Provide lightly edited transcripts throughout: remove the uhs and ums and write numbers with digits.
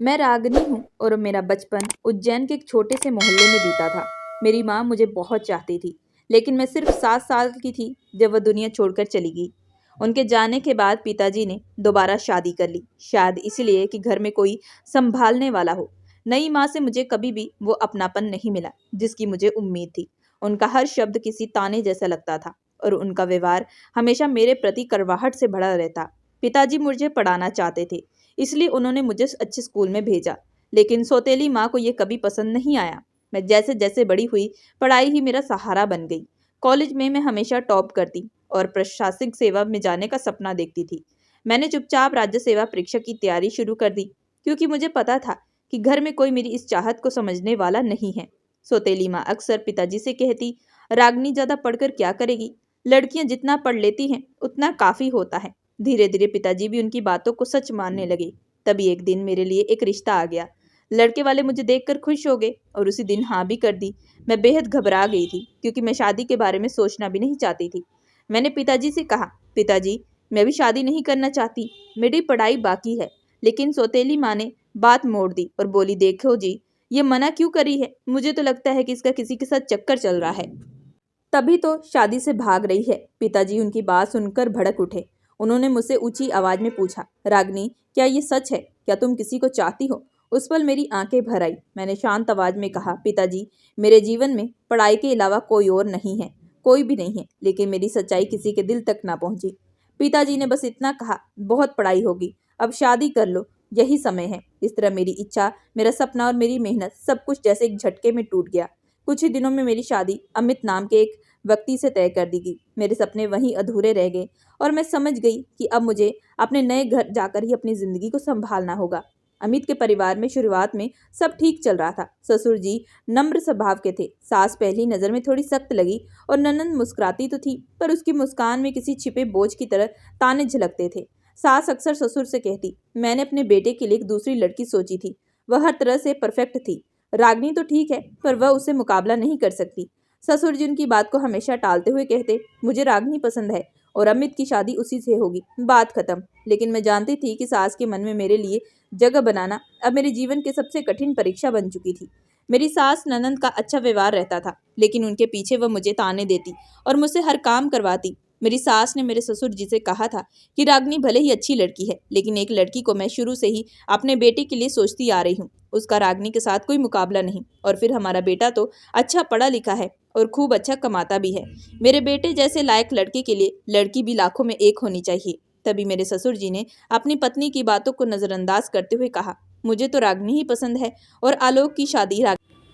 मैं रागिनी हूँ और मेरा बचपन उज्जैन के एक छोटे से मोहल्ले में बीता था। मेरी माँ मुझे बहुत चाहती थी, लेकिन मैं सिर्फ 7 साल की थी जब वह दुनिया छोड़कर चली गई। उनके जाने के बाद पिताजी ने दोबारा शादी कर ली, शायद इसलिए कि घर में कोई संभालने वाला हो। नई माँ से मुझे कभी भी वो अपनापन नहीं मिला जिसकी मुझे उम्मीद थी। उनका हर शब्द किसी ताने जैसा लगता था और उनका व्यवहार हमेशा मेरे प्रति कड़वाहट से भरा रहता। पिताजी मुझे पढ़ाना चाहते थे, इसलिए उन्होंने मुझे अच्छे स्कूल में भेजा, लेकिन सौतेली माँ को ये कभी पसंद नहीं आया। मैं जैसे जैसे बड़ी हुई, पढ़ाई ही मेरा सहारा बन गई। कॉलेज में मैं हमेशा टॉप करती और प्रशासनिक सेवा में जाने का सपना देखती थी। मैंने चुपचाप राज्य सेवा परीक्षा की तैयारी शुरू कर दी, क्योंकि मुझे पता था कि घर में कोई मेरी इस चाहत को समझने वाला नहीं है। सौतेली माँ अक्सर पिताजी से कहती, रागनी ज्यादा पढ़कर क्या करेगी, लड़कियां जितना पढ़ लेती हैं उतना काफी होता है। धीरे धीरे पिताजी भी उनकी बातों को सच मानने लगे। तभी एक दिन मेरे लिए एक रिश्ता आ गया। लड़के वाले मुझे देखकर खुश हो गए और उसी दिन हाँ भी कर दी। मैं बेहद घबरा गई थी, क्योंकि मैं शादी के बारे में सोचना भी नहीं चाहती थी। मैंने पिताजी से कहा, पिताजी, मैं भी शादी नहीं करना चाहती, मेरी पढ़ाई बाकी है। लेकिन सौतेली माँ ने बात मोड़ दी और बोली, देखो जी, ये मना क्यों करी है, मुझे तो लगता है कि इसका किसी के साथ चक्कर चल रहा है, तभी तो शादी से भाग रही है। पिताजी उनकी बात सुनकर भड़क उठे। उन्होंने मुझसे ऊंची आवाज में पूछा, रागनी, क्या ये सच है? क्या तुम किसी को चाहती हो? उस पल मेरी आंखें भर आई। मैंने शांत आवाज में कहा, पिताजी, मेरे जीवन में पढ़ाई के अलावा कोई और नहीं है, कोई भी नहीं है। लेकिन मेरी सच्चाई किसी के दिल तक ना पहुंची। पिताजी ने बस इतना कहा, बहुत पढ़ाई होगी, अब शादी कर लो, यही समय है। इस तरह मेरी इच्छा, मेरा सपना और मेरी मेहनत सब कुछ जैसे एक झटके में टूट गया। कुछ ही दिनों में मेरी शादी अमित नाम के एक व्यक्ति से तय कर दी गई। मेरे सपने वहीं अधूरे रह गए और मैं समझ गई कि अब मुझे अपने नए घर जाकर ही अपनी जिंदगी को संभालना होगा। अमित के परिवार में शुरुआत में सब ठीक चल रहा था। ससुर जी नम्र स्वभाव के थे। सास पहली नजर में थोड़ी सख्त लगी और ननंद मुस्कुराती तो थी, पर उसकी मुस्कान में किसी छिपे बोझ की तरह ताने झलकते थे। सास अक्सर ससुर से कहती, मैंने अपने बेटे के लिए एक दूसरी लड़की सोची थी, वह हर तरह से परफेक्ट थी। रागनी तो ठीक है, पर वह उससे मुकाबला नहीं कर सकती। ससुर जी उनकी बात को हमेशा टालते हुए कहते, मुझे रागनी पसंद है और अमित की शादी उसी से होगी, बात खत्म। लेकिन मैं जानती थी कि सास के मन में मेरे लिए जगह बनाना अब मेरे जीवन की सबसे कठिन परीक्षा बन चुकी थी। मेरी सास ननंद का अच्छा व्यवहार रहता था, लेकिन उनके पीछे वह मुझे ताने देती और मुझसे हर काम करवाती। मेरी सास ने मेरे ससुर जी से कहा था कि रागनी भले ही अच्छी लड़की है, लेकिन एक लड़की को मैं शुरू से ही अपने बेटे के लिए सोचती आ रही हूँ, उसका रागनी के साथ कोई मुकाबला नहीं। और फिर हमारा बेटा तो अच्छा पढ़ा लिखा है और खूब अच्छा कमाता भी है। मेरे बेटे जैसे लायक लड़के के लिए लड़की भी लाखों में एक होनी चाहिए। तभी मेरे ससुर जी ने अपनी पत्नी की बातों को नजरअंदाज करते हुए कहा, मुझे तो रागनी ही पसंद है और आलोक की शादी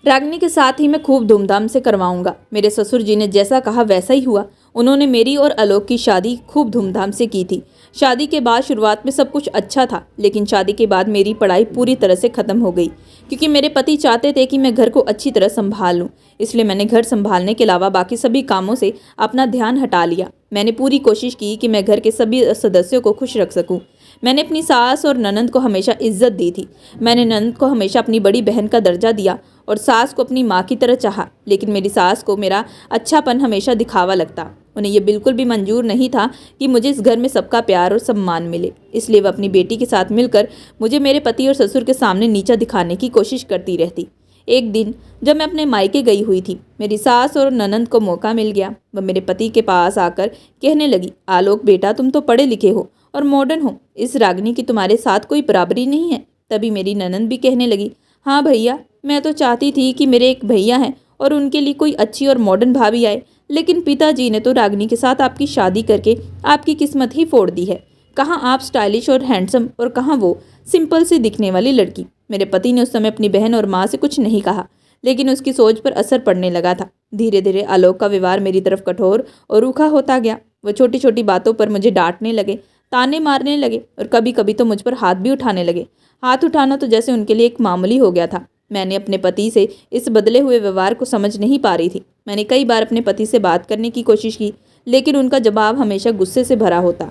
रागनी के साथ ही मैं खूब धूमधाम से करवाऊंगा। मेरे ससुर जी ने जैसा कहा वैसा ही हुआ। उन्होंने मेरी और आलोक की शादी खूब धूमधाम से की थी। शादी के बाद शुरुआत में सब कुछ अच्छा था, लेकिन शादी के बाद मेरी पढ़ाई पूरी तरह से खत्म हो गई, क्योंकि मेरे पति चाहते थे कि मैं घर को अच्छी तरह संभाल लूं। इसलिए मैंने घर संभालने के अलावा बाकी सभी कामों से अपना ध्यान हटा लिया। मैंने पूरी कोशिश की कि मैं घर के सभी सदस्यों को खुश रख सकूं। मैंने अपनी सास और ननंद को हमेशा इज्जत दी थी। मैंने ननंद को हमेशा अपनी बड़ी बहन का दर्जा दिया और सास को अपनी माँ की तरह चाहा। लेकिन मेरी सास को मेरा अच्छापन हमेशा दिखावा लगता। उन्हें यह बिल्कुल भी मंजूर नहीं था कि मुझे इस घर में सबका प्यार और सम्मान मिले। इसलिए वह अपनी बेटी के साथ मिलकर मुझे मेरे पति और ससुर के सामने नीचा दिखाने की कोशिश करती रहती। एक दिन जब मैं अपने मायके गई हुई थी, मेरी सास और ननंद को मौका मिल गया। वह मेरे पति के पास आकर कहने लगी, आलोक बेटा, तुम तो पढ़े लिखे हो और मॉडर्न हो, इस रागनी की तुम्हारे साथ कोई बराबरी नहीं है। तभी मेरी ननंद भी कहने लगी, हाँ भैया, मैं तो चाहती थी कि मेरे एक भैया हैं और उनके लिए कोई अच्छी और मॉडर्न भाभी आए, लेकिन पिताजी ने तो रागनी के साथ आपकी शादी करके आपकी किस्मत ही फोड़ दी है। कहाँ आप स्टाइलिश और हैंडसम और कहाँ वो सिंपल सी दिखने वाली लड़की। मेरे पति ने उस समय अपनी बहन और माँ से कुछ नहीं कहा, लेकिन उसकी सोच पर असर पड़ने लगा था। धीरे धीरे आलोक का व्यवहार मेरी तरफ कठोर और रूखा होता गया। वो छोटी छोटी बातों पर मुझे डांटने लगे, ताने मारने लगे और कभी कभी तो मुझ पर हाथ भी उठाने लगे। हाथ उठाना तो जैसे उनके लिए एक मामूली हो गया था। मैंने अपने पति से इस बदले हुए व्यवहार को समझ नहीं पा रही थी। मैंने कई बार अपने पति से बात करने की कोशिश की, लेकिन उनका जवाब हमेशा गुस्से से भरा होता।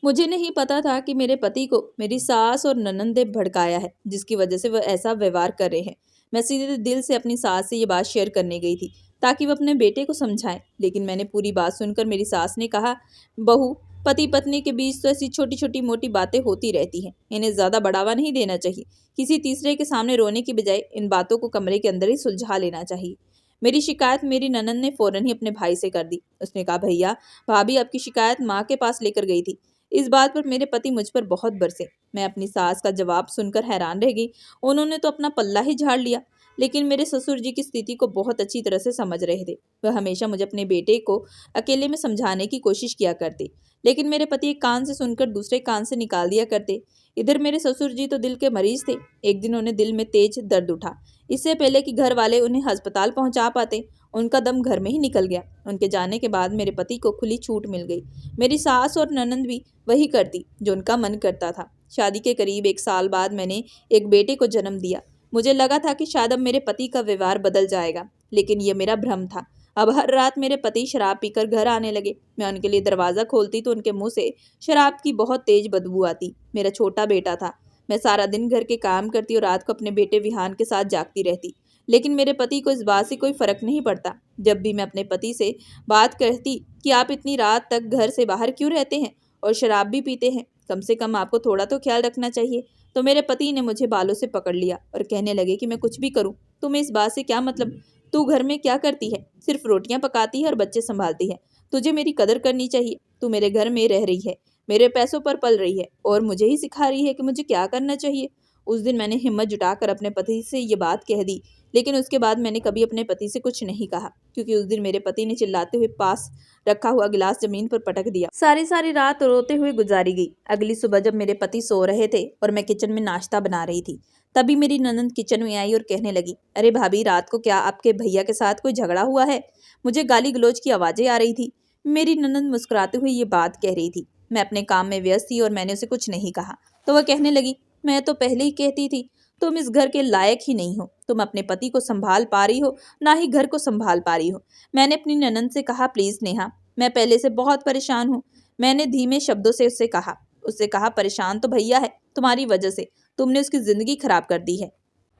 मुझे नहीं पता था कि मेरे पति को मेरी सास और ननंद ने भड़काया है, जिसकी वजह से वह ऐसा व्यवहार कर रहे हैं। मैं सीधे दिल से अपनी सास से ये बात शेयर करने गई थी, ताकि वह अपने बेटे को समझाएं। लेकिन मैंने पूरी बात सुनकर मेरी सास ने कहा, बहू, पति पत्नी के बीच तो ऐसी छोटी छोटी मोटी बातें होती रहती हैं, इन्हें ज्यादा बढ़ावा नहीं देना चाहिए। किसी तीसरे के सामने रोने की बजाय इन बातों को कमरे के अंदर ही सुलझा लेना चाहिए। मेरी शिकायत मेरी ननद ने फौरन ही अपने भाई से कर दी। उसने कहा, भैया भाभी आपकी शिकायत माँ के पास लेकर गई थी। इस बात पर मेरे पति मुझ पर बहुत बरसे। मैं अपनी सास का जवाब सुनकर हैरान रह गई। उन्होंने तो अपना पल्ला ही झाड़ लिया। लेकिन मेरे ससुर जी की स्थिति को बहुत अच्छी तरह से समझ रहे थे। वह हमेशा मुझे अपने बेटे को अकेले में समझाने की कोशिश किया करते, लेकिन मेरे पति एक कान से सुनकर दूसरे कान से निकाल दिया करते। इधर मेरे ससुर जी तो दिल के मरीज थे। एक दिन उन्हें दिल में तेज दर्द उठा। इससे पहले कि घर वाले उन्हें अस्पताल पहुंचा पाते, उनका दम घर में ही निकल गया। उनके जाने के बाद मेरे पति को खुली छूट मिल गई। मेरी सास और ननंद भी वही करती जो उनका मन करता था। शादी के करीब 1 साल बाद मैंने एक बेटे को जन्म दिया। मुझे लगा था कि शायद अब मेरे पति का व्यवहार बदल जाएगा, लेकिन यह मेरा भ्रम था। अब हर रात मेरे पति शराब पीकर घर आने लगे। मैं उनके लिए दरवाज़ा खोलती तो उनके मुंह से शराब की बहुत तेज बदबू आती। मेरा छोटा बेटा था। मैं सारा दिन घर के काम करती और रात को अपने बेटे विहान के साथ जागती रहती, लेकिन मेरे पति को इस बात से कोई फर्क नहीं पड़ता। जब भी मैं अपने पति से बात करती कि आप इतनी रात तक घर से बाहर क्यों रहते हैं और शराब भी पीते हैं, कम से कम आपको थोड़ा तो ख्याल रखना चाहिए, तो मेरे पति ने मुझे बालों से पकड़ लिया और कहने लगे कि मैं कुछ भी करूं, तुम्हें इस बात से क्या मतलब? तू घर में क्या करती है? सिर्फ रोटियां पकाती है और बच्चे संभालती है। तुझे मेरी कदर करनी चाहिए। तू मेरे घर में रह रही है, मेरे पैसों पर पल रही है और मुझे ही सिखा रही है कि मुझे क्या करना चाहिए। उस दिन मैंने हिम्मत जुटाकर अपने पति से ये बात कह दी, लेकिन उसके बाद मैंने कभी अपने पति से कुछ नहीं कहा, क्योंकि उस दिन मेरे पति ने चिल्लाते हुए पास रखा हुआ गिलास जमीन पर पटक दिया। सारी सारी रात रोते हुए गुजारी गई। अगली सुबह जब मेरे पति सो रहे थे और मैं किचन में नाश्ता बना रही थी, तभी मेरी ननद किचन में आई और कहने लगी, अरे भाभी, रात को क्या आपके भैया के साथ कोई झगड़ा हुआ है? मुझे गाली गलौज की आवाजें आ रही थी। मेरी ननद मुस्कुराते हुए ये बात कह रही थी। मैं अपने काम में व्यस्त थी और मैंने उसे कुछ नहीं कहा, तो वह कहने लगी, मैं तो पहले ही कहती थी तुम इस घर के लायक ही नहीं हो। तुम अपने पति को संभाल पा रही हो, ना ही घर को संभाल पा रही हो। मैंने अपनी ननद से कहा, प्लीज नेहा, मैं पहले से बहुत परेशान हूँ। मैंने धीमे शब्दों से उससे कहा, परेशान तो भैया है, तुम्हारी वजह से। तुमने उसकी जिंदगी खराब कर दी है।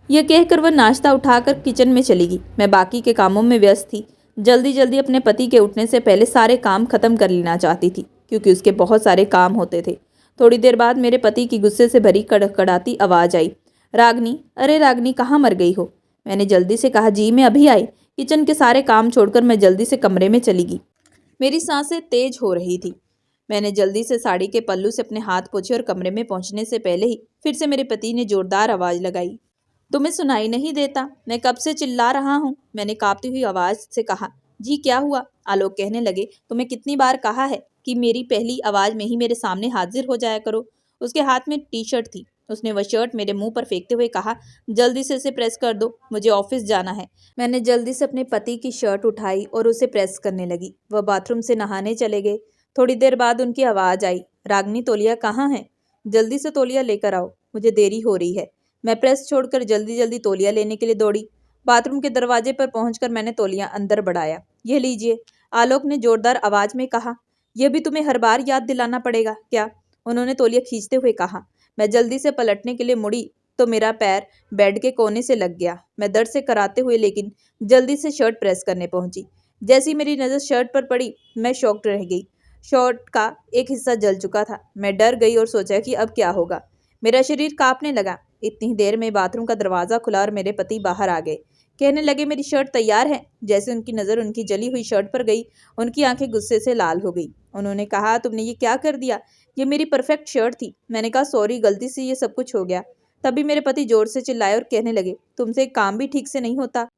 यह कहकर वह नाश्ता उठाकर किचन में चली गई। मैं बाकी के कामों में व्यस्त थी। जल्दी जल्दी अपने पति के उठने से पहले सारे काम खत्म कर लेना चाहती थी, क्योंकि उसके बहुत सारे काम होते थे। थोड़ी देर बाद मेरे पति की गुस्से से भरी कड़कड़ाती आवाज आई, रागनी, अरे रागनी, कहाँ मर गई हो? मैंने जल्दी से कहा, जी मैं अभी आई। किचन के सारे काम छोड़कर मैं जल्दी से कमरे में चली गई। मेरी सांसें तेज हो रही थी। मैंने जल्दी से साड़ी के पल्लू से अपने हाथ पोंछे और कमरे में पहुंचने से पहले ही फिर से मेरे पति ने जोरदार आवाज लगाई, तुम्हें सुनाई नहीं देता? मैं कब से चिल्ला रहा हूँ। मैंने कांपती हुई आवाज से कहा, जी क्या हुआ? आलोक कहने लगे, तुम्हें कितनी बार कहा है कि मेरी पहली आवाज में ही मेरे सामने हाजिर हो जाया करो। उसके हाथ में टी शर्ट थी। उसने वह शर्ट मेरे मुंह पर फेंकते हुए कहा, जल्दी से इसे प्रेस कर दो, मुझे ऑफिस जाना है। मैंने जल्दी से अपने पति की शर्ट उठाई और उसे प्रेस करने लगी। वह बाथरूम से नहाने चले गए। थोड़ी देर बाद उनकी आवाज आई, रागनी, तौलिया कहाँ है? जल्दी से तौलिया लेकर आओ, मुझे देरी हो रही है। मैं प्रेस छोड़कर जल्दी जल्दी तौलिया लेने के लिए दौड़ी। बाथरूम के दरवाजे पर पहुंचकर मैंने तौलिया अंदर बढ़ाया। यह लीजिए, आलोक ने जोरदार आवाज में कहा। यह भी तुम्हें हर बार याद दिलाना पड़ेगा क्या? उन्होंने तौलिया खींचते हुए कहा। मैं जल्दी से पलटने के लिए मुड़ी तो मेरा पैर बेड के कोने से लग गया। मैं दर्द से कराते हुए लेकिन जल्दी से शर्ट प्रेस करने पहुंची। जैसी मेरी नज़र शर्ट पर पड़ी, मैं शॉक्ड रह गई। शर्ट का एक हिस्सा जल चुका था। मैं डर गई और सोचा कि अब क्या होगा। मेरा शरीर कांपने लगा। इतनी देर में बाथरूम का दरवाज़ा खुला और मेरे पति बाहर आ गए। कहने लगे, मेरी शर्ट तैयार है। जैसे उनकी नज़र उनकी जली हुई शर्ट पर गई, उनकी आंखें गुस्से से लाल हो गई। उन्होंने कहा, तुमने ये क्या कर दिया? ये मेरी परफेक्ट शर्ट थी। मैंने कहा, सॉरी, गलती से ये सब कुछ हो गया। तभी मेरे पति जोर से चिल्लाए और कहने लगे, तुमसे काम भी ठीक से नहीं होता।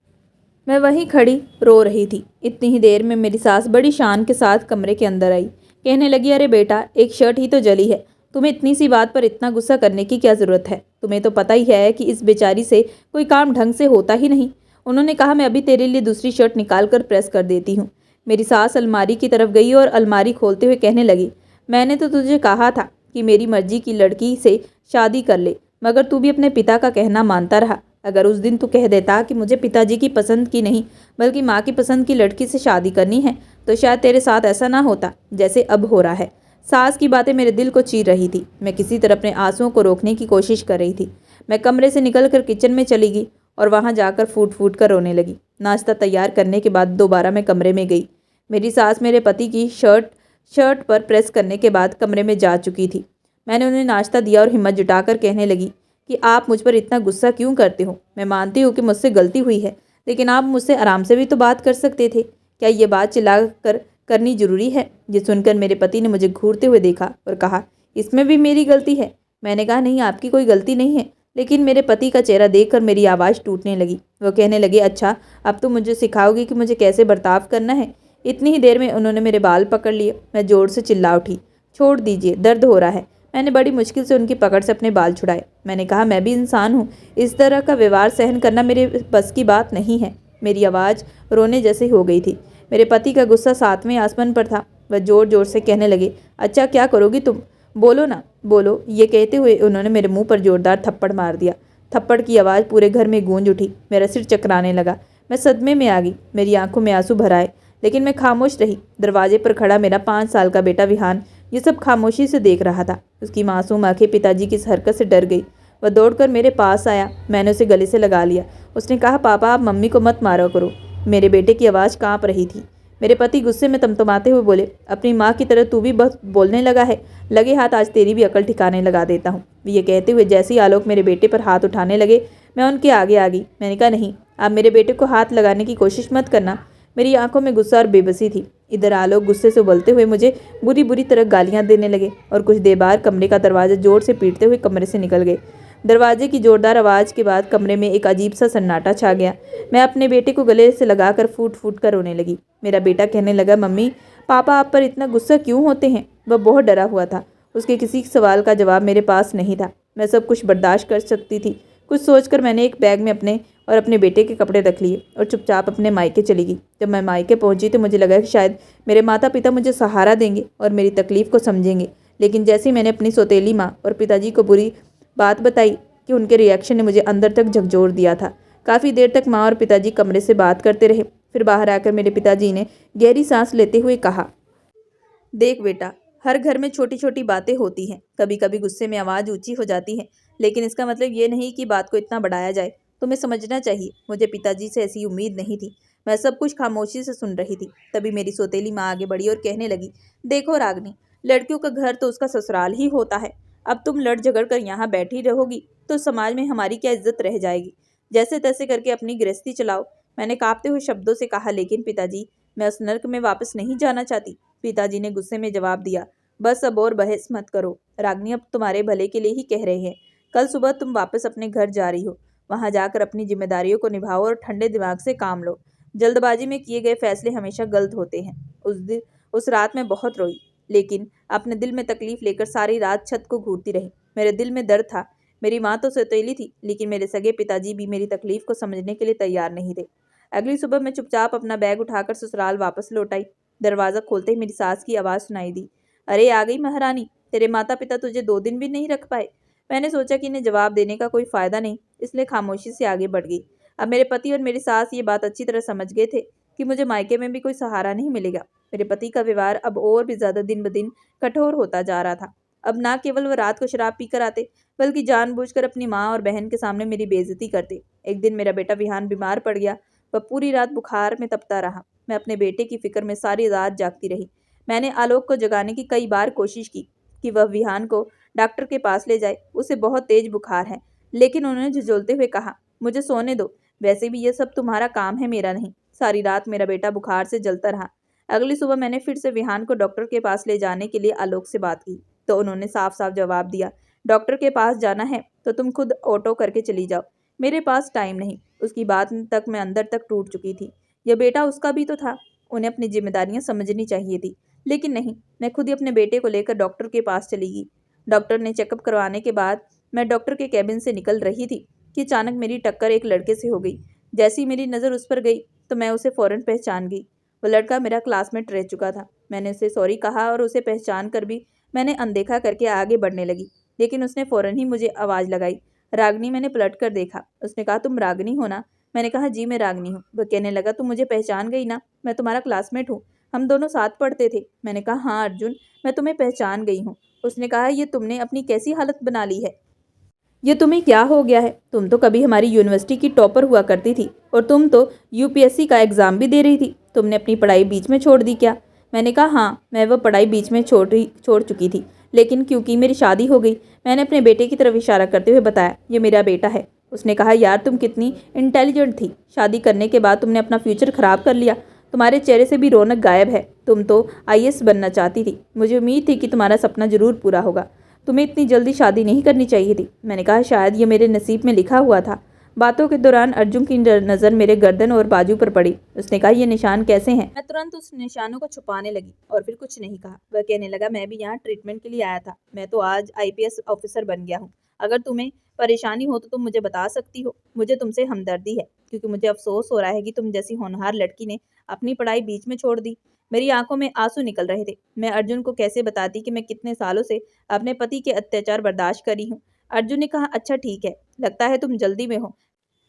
मैं वहीं खड़ी रो रही थी। इतनी ही देर में मेरी सास बड़ी शान के साथ कमरे के अंदर आई। कहने लगी, अरे बेटा, एक शर्ट ही तो जली है, तुम्हें इतनी सी बात पर इतना गुस्सा करने की क्या ज़रूरत है? तुम्हें तो पता ही है कि इस बेचारी से कोई काम ढंग से होता ही नहीं। उन्होंने कहा, मैं अभी तेरे लिए दूसरी शर्ट निकाल कर प्रेस कर देती हूँ। मेरी सास अलमारी की तरफ गई और अलमारी खोलते हुए कहने लगी, मैंने तो तुझे कहा था कि मेरी मर्जी की लड़की से शादी कर ले, मगर तू भी अपने पिता का कहना मानता रहा। अगर उस दिन तू कह देता कि मुझे पिताजी की पसंद की नहीं बल्कि माँ की पसंद की लड़की से शादी करनी है, तो शायद तेरे साथ ऐसा ना होता जैसे अब हो रहा है। सास की बातें मेरे दिल को चीर रही थी। मैं किसी तरह अपने आंसुओं को रोकने की कोशिश कर रही थी। मैं कमरे से निकलकर किचन में चली गई और वहाँ जाकर फूट फूट कर रोने लगी। नाश्ता तैयार करने के बाद दोबारा मैं कमरे में गई। मेरी सास मेरे पति की शर्ट शर्ट पर प्रेस करने के बाद कमरे में जा चुकी थी। मैंने उन्हें नाश्ता दिया और हिम्मत जुटाकर कहने लगी कि आप मुझ पर इतना गुस्सा क्यों करते हो? मैं मानती हूँ कि मुझसे गलती हुई है, लेकिन आप मुझसे आराम से भी तो बात कर सकते थे। क्या ये बात चिल्ला कर करनी जरूरी है? ये सुनकर मेरे पति ने मुझे घूरते हुए देखा और कहा, इसमें भी मेरी गलती है? मैंने कहा, नहीं, आपकी कोई गलती नहीं है। लेकिन मेरे पति का चेहरा देखकर मेरी आवाज़ टूटने लगी। वो कहने लगे, अच्छा, अब तुम मुझे सिखाओगी कि मुझे कैसे बर्ताव करना है? इतनी ही देर में उन्होंने मेरे बाल पकड़ लिए। मैं जोर से चिल्ला उठी, छोड़ दीजिए, दर्द हो रहा है। मैंने बड़ी मुश्किल से उनकी पकड़ से अपने बाल छुड़ाए। मैंने कहा, मैं भी इंसान हूँ, इस तरह का व्यवहार सहन करना मेरे बस की बात नहीं है। मेरी आवाज़ रोने जैसी हो गई थी। मेरे पति का गुस्सा सातवें आसमान पर था। वह जोर जोर से कहने लगे, अच्छा, क्या करोगी तुम? बोलो ना, बोलो। ये कहते हुए उन्होंने मेरे मुंह पर जोरदार थप्पड़ मार दिया। थप्पड़ की आवाज़ पूरे घर में गूंज उठी। मेरा सिर चकराने लगा। मैं सदमे में आ गई। मेरी आंखों में आंसू भर आए, लेकिन मैं खामोश रही। दरवाजे पर खड़ा मेरा 5 साल का बेटा विहान ये सब खामोशी से देख रहा था। उसकी मासूम आंखें पिताजी की इस हरकत से डर गई। वह दौड़कर मेरे पास आया। मैंने उसे गले से लगा लिया। उसने कहा, पापा, आप मम्मी को मत मारा करो। मेरे बेटे की आवाज़ कांप रही थी। मेरे पति गुस्से में तमतमाते हुए बोले, अपनी माँ की तरह तू भी बस बोलने लगा है? लगे हाथ, आज तेरी भी अकल ठिकाने लगा देता हूँ। ये कहते हुए जैसे ही आलोक मेरे बेटे पर हाथ उठाने लगे, मैं उनके आगे आ गई। मैंने कहा, नहीं, आप मेरे बेटे को हाथ लगाने की कोशिश मत करना। मेरी आंखों में गुस्सा और बेबसी थी। इधर आलोक गुस्से से उबलते हुए मुझे बुरी बुरी तरह गालियां देने लगे और कुछ देर बाद कमरे का दरवाजा जोर से पीटते हुए कमरे से निकल गए। दरवाजे की जोरदार आवाज़ के बाद कमरे में एक अजीब सा सन्नाटा छा गया। मैं अपने बेटे को गले से लगाकर फूट फूट कर रोने लगी। मेरा बेटा कहने लगा, मम्मी, पापा आप पर इतना गुस्सा क्यों होते हैं? वह बहुत डरा हुआ था। उसके किसी सवाल का जवाब मेरे पास नहीं था। मैं सब कुछ बर्दाश्त कर सकती थी। कुछ सोचकर मैंने एक बैग में अपने बेटे के कपड़े रख लिए और चुपचाप अपने मायके चली गई। जब मैं मायके पहुंची तो मुझे लगा कि शायद मेरे माता पिता मुझे सहारा देंगे और मेरी तकलीफ को समझेंगे। लेकिन जैसे ही मैंने अपनी सौतेली माँ और पिताजी को बुरी बात बताई कि उनके रिएक्शन ने मुझे अंदर तक झकझोर दिया था। काफ़ी देर तक माँ और पिताजी कमरे से बात करते रहे। फिर बाहर आकर मेरे पिताजी ने गहरी सांस लेते हुए कहा, देख बेटा, हर घर में छोटी छोटी बातें होती हैं। कभी कभी गुस्से में आवाज़ ऊंची हो जाती है, लेकिन इसका मतलब ये नहीं कि बात को इतना बढ़ाया जाए। तुम्हें समझना चाहिए, मुझे पिताजी से ऐसी उम्मीद नहीं थी। मैं सब कुछ खामोशी से सुन रही थी। तभी मेरी सौतेली माँ आगे बढ़ी और कहने लगी, देखो रागनी, लड़कियों का घर तो उसका ससुराल ही होता है। अब तुम लड़ झगड़ कर यहाँ बैठी रहोगी तो समाज में हमारी क्या इज्जत रह जाएगी? जैसे तैसे करके अपनी गृहस्थी चलाओ। मैंने कांपते हुए शब्दों से कहा, लेकिन पिताजी, मैं उस नर्क में वापस नहीं जाना चाहती। पिताजी ने गुस्से में जवाब दिया, बस अब और बहस मत करो। रागनी अब तुम्हारे भले के लिए ही कह रहे हैं। कल सुबह तुम वापस अपने घर जा रही हो। वहां जाकर अपनी जिम्मेदारियों को निभाओ और ठंडे दिमाग से काम लो। जल्दबाजी में किए गए फैसले हमेशा गलत होते हैं। उस रात मैं बहुत रोई, लेकिन अपने दिल में तकलीफ लेकर सारी रात छत को घूरती रही। मेरे दिल में दर्द था। मेरी माँ तो सौतेली थी, लेकिन मेरे सगे पिताजी भी मेरी तकलीफ को समझने के लिए तैयार नहीं थे। अगली सुबह मैं चुपचाप अपना बैग उठाकर ससुराल वापस लौट आई। दरवाज़ा खोलते ही मेरी सास की आवाज़ सुनाई दी, अरे आ गई महारानी, तेरे माता पिता तुझे 2 दिन भी नहीं रख पाए? मैंने सोचा कि इन्हें जवाब देने का कोई फ़ायदा नहीं, इसलिए खामोशी से आगे बढ़ गई। अब मेरे पति और मेरी सास ये बात अच्छी तरह समझ गए थे कि मुझे मायके में भी कोई सहारा नहीं मिलेगा। मेरे पति का व्यवहार अब और भी ज़्यादा दिन ब दिन कठोर होता जा रहा था। अब ना केवल वह रात को शराब पीकर आते, बल्कि जानबूझकर अपनी माँ और बहन के सामने मेरी बेइज्जती करते। एक दिन मेरा बेटा विहान बीमार पड़ गया। वह पूरी रात बुखार में तपता रहा। मैं अपने बेटे की फिक्र में सारी रात जागती रही। मैंने आलोक को जगाने की कई बार कोशिश की कि वह विहान को डॉक्टर के पास ले जाए, उसे बहुत तेज बुखार है। लेकिन उन्होंने झुंझोलते हुए कहा, मुझे सोने दो, वैसे भी ये सब तुम्हारा काम है, मेरा नहीं। सारी रात मेरा बेटा बुखार से जलता रहा। अगली सुबह मैंने फिर से विहान को डॉक्टर के पास ले जाने के लिए आलोक से बात की, तो उन्होंने साफ साफ जवाब दिया, डॉक्टर के पास जाना है तो तुम खुद ऑटो करके चली जाओ, मेरे पास टाइम नहीं। उसकी बात तक मैं अंदर तक टूट चुकी थी। यह बेटा उसका भी तो था, उन्हें अपनी जिम्मेदारियां समझनी चाहिए थी। लेकिन नहीं, मैं खुद ही अपने बेटे को लेकर डॉक्टर के पास चली गई। डॉक्टर ने चेकअप करवाने के बाद मैं डॉक्टर के कैबिन से निकल रही थी कि अचानक मेरी टक्कर एक लड़के से हो गई। जैसी ही मेरी नज़र उस पर गई तो मैं उसे फ़ौरन पहचान गई। वह लड़का मेरा क्लासमेट रह चुका था। मैंने उसे सॉरी कहा और उसे पहचान कर भी मैंने अनदेखा करके आगे बढ़ने लगी, लेकिन उसने फ़ौरन ही मुझे आवाज़ लगाई, रागनी। मैंने पलट कर देखा। उसने कहा, तुम रागनी हो ना? मैंने कहा, जी मैं रागनी हूँ। वह कहने लगा, तुम मुझे पहचान गई ना? मैं तुम्हारा क्लासमेट हूँ, हम दोनों साथ पढ़ते थे। मैंने कहा, हाँ अर्जुन, मैं तुम्हें पहचान गई हूँ। उसने कहा, ये तुमने अपनी कैसी हालत बना ली है? ये तुम्हें क्या हो गया है? तुम तो कभी हमारी यूनिवर्सिटी की टॉपर हुआ करती थी और तुम तो यूपीएससी का एग्ज़ाम भी दे रही थी। तुमने अपनी पढ़ाई बीच में छोड़ दी क्या? मैंने कहा हाँ, मैं वह पढ़ाई बीच में छोड़ चुकी थी, लेकिन क्योंकि मेरी शादी हो गई। मैंने अपने बेटे की तरफ इशारा करते हुए बताया, ये मेरा बेटा है। उसने कहा, यार तुम कितनी इंटेलिजेंट थी, शादी करने के बाद तुमने अपना फ्यूचर खराब कर लिया, तुम्हारे चेहरे से भी रौनक गायब है। तुम तो आईएएस बनना चाहती थी, मुझे उम्मीद थी कि तुम्हारा सपना जरूर पूरा होगा, तुम्हें इतनी जल्दी शादी नहीं करनी चाहिए थी। मैंने कहा, शायद ये मेरे नसीब में लिखा हुआ था। बातों के दौरान अर्जुन की नज़र मेरे गर्दन और बाजू पर पड़ी। उसने कहा, ये निशान कैसे हैं? मैं तुरंत उस निशानों को छुपाने लगी और फिर कुछ नहीं कहा। वह कहने लगा, मैं भी यहाँ ट्रीटमेंट के लिए आया था, मैं तो आज आईपीएस ऑफिसर बन गया हूँ। अगर तुम्हें परेशानी हो तो तुम मुझे बता सकती हो, मुझे तुमसे हमदर्दी है, क्योंकि मुझे अफसोस हो रहा है कि तुम जैसी होनहार लड़की ने अपनी पढ़ाई बीच में छोड़ दी। मेरी आंखों में आंसू निकल रहे थे। मैं अर्जुन को कैसे बताती कि मैं कितने सालों से अपने पति के अत्याचार बर्दाश्त करी हूँ। अर्जुन ने कहा, अच्छा ठीक है, लगता है तुम जल्दी में हो,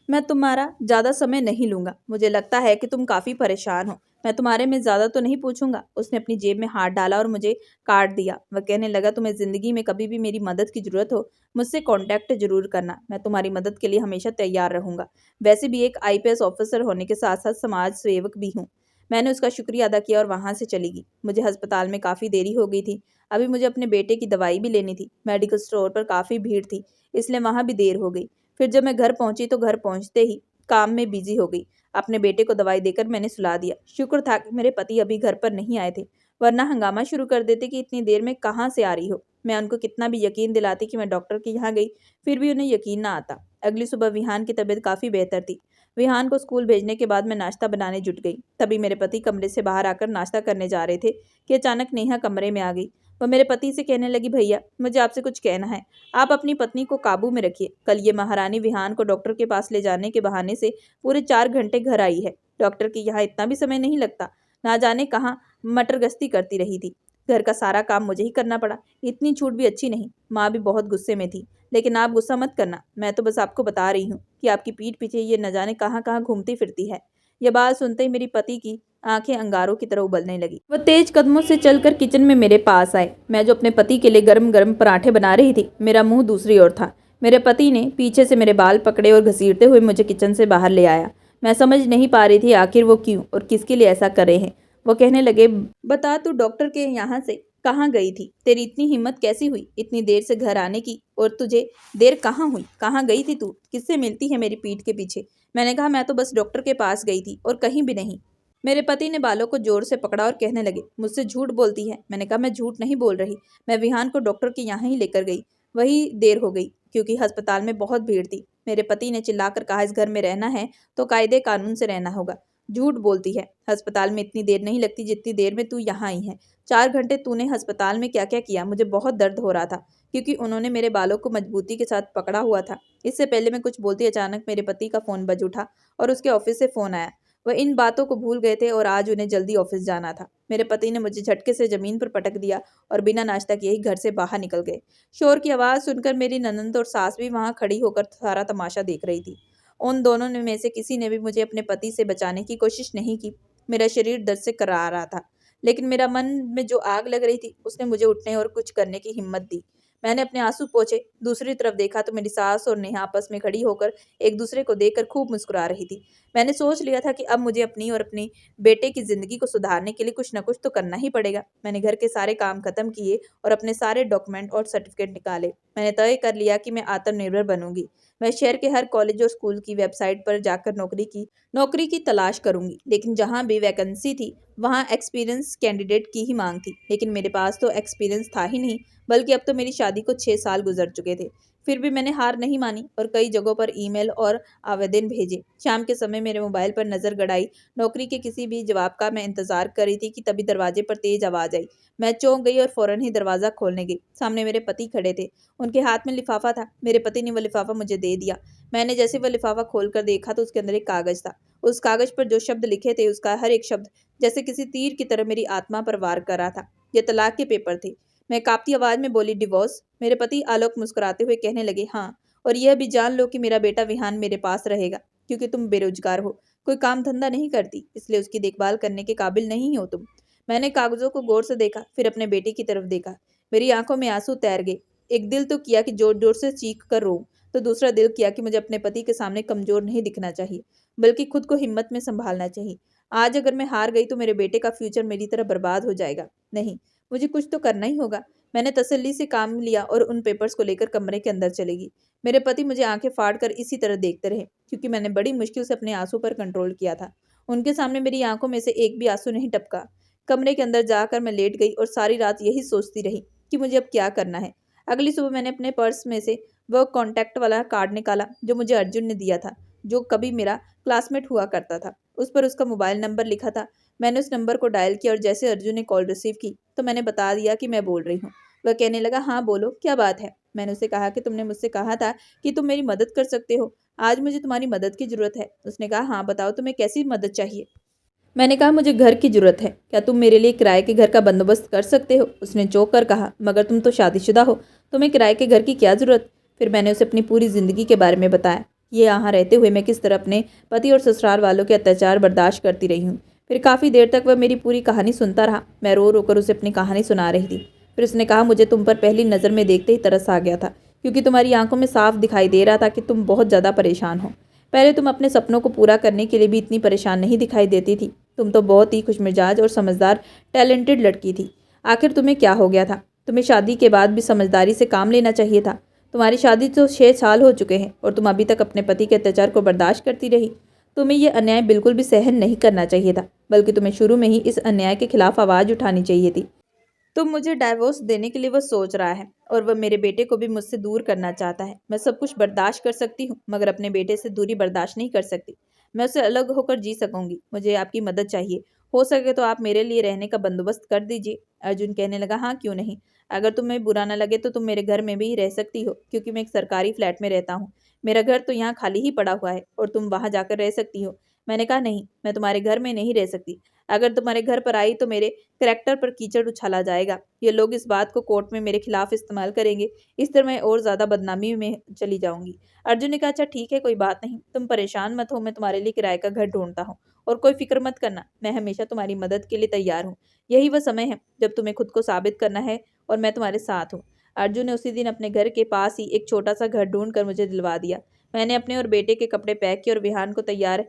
मैं तुम्हारा ज़्यादा समय नहीं लूंगा। मुझे लगता है कि तुम काफ़ी परेशान हो, मैं तुम्हारे में ज़्यादा तो नहीं पूछूंगा। उसने अपनी जेब में हाथ डाला और मुझे काट दिया। वह कहने लगा, तुम्हें ज़िंदगी में कभी भी मेरी मदद की ज़रूरत हो, मुझसे कांटेक्ट जरूर करना, मैं तुम्हारी मदद के लिए हमेशा तैयार रहूंगा। वैसे भी एक आईपीएस ऑफिसर होने के साथ साथ समाज सेवक भी हूँ। मैंने उसका शुक्रिया अदा किया और वहां से चली गई। मुझे अस्पताल में काफ़ी देरी हो गई थी। अभी मुझे अपने बेटे की दवाई भी लेनी थी। मेडिकल स्टोर पर काफ़ी भीड़ थी, इसलिए वहां भी देर हो गई। फिर जब मैं घर पहुंची तो घर पहुंचते ही काम में बिजी हो गई। अपने बेटे को दवाई देकर मैंने सुला दिया। शुक्र था कि मेरे पति अभी घर पर नहीं आए थे, वरना हंगामा शुरू कर देते कि इतनी देर में कहाँ से आ रही हो। मैं उनको कितना भी यकीन दिलाती कि मैं डॉक्टर के यहाँ गई, फिर भी उन्हें यकीन ना आता। अगली सुबह विहान की तबीयत काफ़ी बेहतर थी। विहान को स्कूल भेजने के बाद मैं नाश्ता बनाने जुट गई। तभी मेरे पति कमरे से बाहर आकर नाश्ता करने जा रहे थे कि अचानक नेहा कमरे में आ गई। वह मेरे पति से कहने लगी, भैया मुझे आपसे कुछ कहना है, आप अपनी पत्नी को काबू में रखिए। कल ये महारानी विहान को डॉक्टर के पास ले जाने के बहाने से पूरे 4 घंटे घर आई है। डॉक्टर के यहाँ इतना भी समय नहीं लगता, ना जाने कहाँ मटर गश्ती करती रही थी। घर का सारा काम मुझे ही करना पड़ा। इतनी छूट भी अच्छी नहीं। माँ भी बहुत गुस्से में थी, लेकिन आप गुस्सा मत करना, मैं तो बस आपको बता रही हूँ कि आपकी पीठ पीछे ये न जाने कहाँ कहाँ घूमती फिरती है। यह बात सुनते ही मेरी पति की आंखें अंगारों की तरह उबलने लगी। वह तेज कदमों से चलकर किचन में मेरे पास आए। मैं जो अपने पति के लिए गरम गरम पराठे बना रही थी, मेरा मुंह दूसरी ओर था। मेरे पति ने पीछे से मेरे बाल पकड़े और घसीटते हुए मुझे किचन से बाहर ले आया। मैं समझ नहीं पा रही थी आखिर वो क्यों और किसके लिए ऐसा कर रहे हैं। वो कहने लगे, बता तू डॉक्टर के यहाँ से कहाँ गई थी? तेरी इतनी हिम्मत कैसी हुई इतनी देर से घर आने की? और तुझे देर कहाँ हुई? कहाँ गई थी तू? किससे मिलती है मेरी पीठ के पीछे? मैंने कहा, मैं तो बस डॉक्टर के पास गई थी और कहीं भी नहीं। मेरे पति ने बालों को जोर से पकड़ा और कहने लगे, मुझसे झूठ बोलती है। मैंने कहा, मैं झूठ नहीं बोल रही, मैं विहान को डॉक्टर के यहाँ ही लेकर गई, वही देर हो गई क्योंकि अस्पताल में बहुत भीड़ थी। मेरे पति ने चिल्लाकर कहा, इस घर में रहना है तो कायदे कानून से रहना होगा। झूठ बोलती है, अस्पताल में इतनी देर नहीं लगती जितनी देर में तू यहाँ आई है। 4 घंटे तूने अस्पताल में क्या क्या किया? मुझे बहुत दर्द हो रहा था क्योंकि उन्होंने मेरे बालों को मजबूती के साथ पकड़ा हुआ था। इससे पहले मैं कुछ बोलती अचानक मेरे पति का फोन बज उठा और उसके ऑफिस से फोन आया। वह इन बातों को भूल गए थे और आज उन्हें जल्दी ऑफिस जाना था। मेरे पति ने मुझे झटके से जमीन पर पटक दिया और बिना नाश्ता किए ही घर से बाहर निकल गए। शोर की आवाज़ सुनकर मेरी ननंद और सास भी वहां खड़ी होकर सारा तमाशा देख रही थी। उन दोनों ने में से किसी ने भी मुझे अपने पति से बचाने की कोशिश नहीं की। मेरा शरीर दर्द से कराह रहा था, लेकिन मेरा मन में जो आग लग रही थी उसने मुझे उठने और कुछ करने की हिम्मत दी। मैंने अपने आंसू पोंछे, दूसरी तरफ देखा तो मेरी सास और नेहा आपस में खड़ी होकर एक दूसरे को देखकर खूब मुस्कुरा रही थी। मैंने सोच लिया था कि अब मुझे अपनी और अपने बेटे की जिंदगी को सुधारने के लिए कुछ न कुछ तो करना ही पड़ेगा। मैंने घर के सारे काम खत्म किए और अपने सारे डॉक्यूमेंट और सर्टिफिकेट निकाले। मैंने तय कर लिया कि मैं आत्मनिर्भर बनूंगी। मैं शहर के हर कॉलेज और स्कूल की वेबसाइट पर जाकर नौकरी की तलाश करूंगी, लेकिन जहां भी वैकेंसी थी वहां एक्सपीरियंस कैंडिडेट की ही मांग थी। लेकिन मेरे पास तो एक्सपीरियंस था ही नहीं, बल्कि अब तो मेरी शादी को 6 साल गुजर चुके थे। फिर भी मैंने हार नहीं मानी और कई जगहों पर ईमेल और आवेदन भेजे। शाम के समय मेरे मोबाइल पर नजर गड़ाई नौकरी के किसी भी जवाब का। मैं इंतजार कर रही थी कि तभी दरवाजे पर तेज आवाज आई। मैं चौंक गई और फौरन ही दरवाजा खोलने गई। सामने मेरे पति खड़े थे, उनके हाथ में लिफाफा था। मेरे पति ने वो लिफाफा मुझे दे दिया। मैंने जैसे वो लिफाफा खोलकर देखा तो उसके अंदर एक कागज था। उस कागज पर जो शब्द लिखे थे उसका हर एक शब्द जैसे किसी तीर की तरह मेरी आत्मा पर वार कर रहा था। ये तलाक के पेपर थे। मैं कांपती आवाज में बोली, डिवोर्स? मेरे पति आलोक मुस्कुराते हुए कहने लगे, हाँ, और यह भी जान लो कि मेरा बेटा विहान मेरे पास रहेगा, क्योंकि तुम बेरोजगार हो, कोई काम धंधा नहीं करती, इसलिए उसकी देखभाल करने के काबिल नहीं हो तुम। मैंने कागजों को गौर से देखा, फिर अपने बेटे की तरफ देखा। मेरी आंखों में आंसू तैर गए। एक दिल तो किया कि जोर जोर से चीख कर रो, तो दूसरा दिल किया कि मुझे अपने पति के सामने कमजोर नहीं दिखना चाहिए, बल्कि खुद को हिम्मत में संभालना चाहिए। आज अगर मैं हार गई तो मेरे बेटे का फ्यूचर मेरी तरह बर्बाद हो जाएगा। नहीं, मुझे कुछ तो करना ही होगा। मैंने तसल्ली से काम लिया और उन पेपर्स को लेकर कमरे के अंदर चली गई। मेरे पति मुझे आंखें फाड़ कर इसी तरह देखते रहे, क्योंकि मैंने बड़ी मुश्किल से अपने आंसू पर कंट्रोल किया था। उनके सामने मेरी आंखों में से एक भी आंसू नहीं टपका। कमरे के अंदर जाकर मैं लेट गई और सारी रात यही सोचती रही कि मुझे अब क्या करना है। अगली सुबह मैंने अपने पर्स में से वह कॉन्टैक्ट वाला कार्ड निकाला जो मुझे अर्जुन ने दिया था, जो कभी मेरा क्लासमेट हुआ करता था। उस पर उसका मोबाइल नंबर लिखा था। मैंने उस नंबर को डायल किया और जैसे अर्जुन ने कॉल रिसीव की तो मैंने बता दिया कि मैं बोल रही हूँ। वह कहने लगा, हाँ बोलो, क्या बात है। मैंने उसे कहा कि तुमने मुझसे कहा था कि तुम मेरी मदद कर सकते हो। आज मुझे तुम्हारी मदद की जरूरत है। उसने कहा, हाँ बताओ, तुम्हें कैसी मदद चाहिए। मैंने कहा, मुझे घर की जरूरत है। क्या तुम मेरे लिए किराए के घर का बंदोबस्त कर सकते हो। उसने चौंक कर कहा, मगर तुम तो शादीशुदा हो, तुम्हें किराए के घर की क्या जरूरत। फिर मैंने उसे अपनी पूरी जिंदगी के बारे में बताया। ये यहाँ रहते हुए मैं किस तरह अपने पति और ससुराल वालों के अत्याचार बर्दाश्त करती रही हूँ। फिर काफ़ी देर तक वह मेरी पूरी कहानी सुनता रहा। मैं रो रो कर उसे अपनी कहानी सुना रही थी। फिर उसने कहा, मुझे तुम पर पहली नज़र में देखते ही तरस आ गया था, क्योंकि तुम्हारी आंखों में साफ दिखाई दे रहा था कि तुम बहुत ज़्यादा परेशान हो। पहले तुम अपने सपनों को पूरा करने के लिए भी इतनी परेशान नहीं दिखाई देती थी। तुम तो बहुत ही खुशमिजाज और समझदार टैलेंटेड लड़की थी। आखिर तुम्हें क्या हो गया था। तुम्हें शादी के बाद भी समझदारी से काम लेना चाहिए था। तुम्हारी शादी तो 6 साल हो चुके हैं और तुम अभी तक अपने पति के अत्याचार को बर्दाश्त करती रही। तुम्हें यह अन्याय बिल्कुल भी सहन नहीं करना चाहिए था, बल्कि तुम्हें शुरू में ही इस अन्याय के खिलाफ आवाज़ उठानी चाहिए थी। तुम मुझे डाइवोर्स देने के लिए वो सोच रहा है और वह मेरे बेटे को भी मुझसे दूर करना चाहता है। मैं सब कुछ बर्दाश्त कर सकती हूँ, मगर अपने बेटे से दूरी बर्दाश्त नहीं कर सकती। मैं उससे अलग होकर जी सकूंगी। मुझे आपकी मदद चाहिए। हो सके तो आप मेरे लिए रहने का बंदोबस्त कर दीजिए। अर्जुन कहने लगा, हाँ क्यों नहीं। अगर तुम्हें बुरा ना लगे तो तुम मेरे घर में भी रह सकती हो, क्योंकि मैं एक सरकारी फ्लैट में रहता हूँ। मेरा घर तो यहाँ खाली ही पड़ा हुआ है और तुम वहां जाकर रह सकती हो। मैंने कहा, नहीं, मैं तुम्हारे घर में नहीं रह सकती। अगर तुम्हारे घर पर आई तो मेरे करैक्टर पर कीचड़ उछाला जाएगा। ये लोग इस बात को कोर्ट में मेरे खिलाफ इस्तेमाल करेंगे। इस तरह मैं और ज़्यादा बदनामी में चली जाऊंगी। अर्जुन ने कहा, अच्छा ठीक है, कोई बात नहीं, तुम परेशान मत हो, मैं तुम्हारे लिए किराए का घर ढूंढता हूँ और कोई फिक्र मत करना, मैं हमेशा तुम्हारी मदद के लिए तैयार हूँ। यही वह समय है जब तुम्हें खुद को साबित करना है और मैं तुम्हारे साथ हूँ। अर्जुन ने उसी दिन अपने घर के पास ही एक छोटा सा घर ढूंढ कर मुझे दिलवा दिया। मैंने अपने और बेटे के कपड़े पैक किए और विहान को तैयार